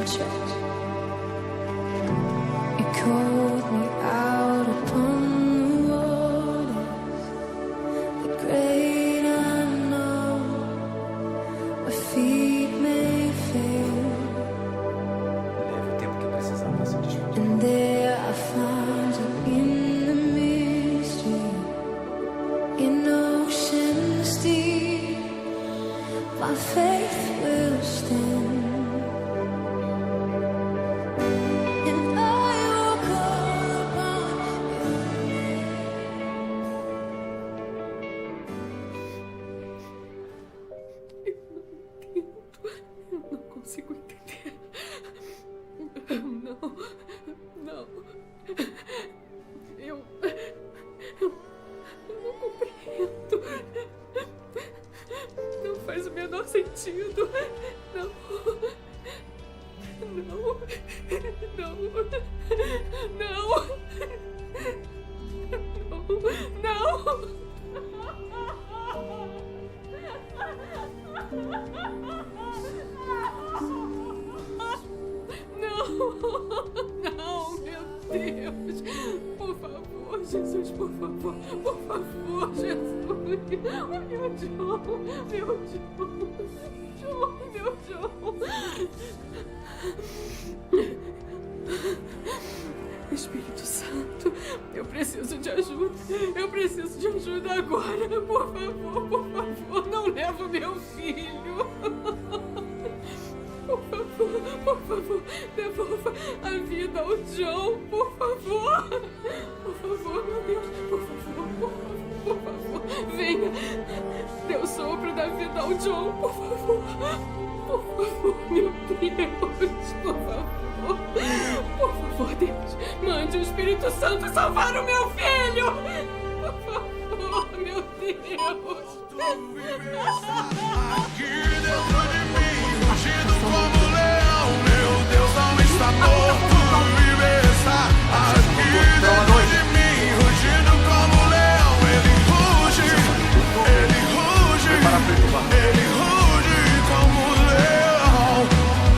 church. You called me out upon the waters, the great unknown, where feet may fail. Leve o tempo que precisar para se despedir. And there I found you in the mystery, in oceans deep. My faith will stand. And I will call upon your Eu não consigo entender. Não. Eu não compreendo. Não faz o menor sentido. Não. Não, meu Deus. Por favor, Jesus, por favor, Jesus. Meu John. Espírito Santo, eu preciso de ajuda. Eu preciso de ajuda agora. Por favor, não leva o meu filho. Por favor, devolva a vida ao John, por favor. Por favor, meu Deus, por favor, venha. Dê o sopro da vida ao John, por favor. Por favor, meu Deus, por favor. Por favor, Deus, mande o Espírito Santo salvar o meu filho. Por favor, meu Deus.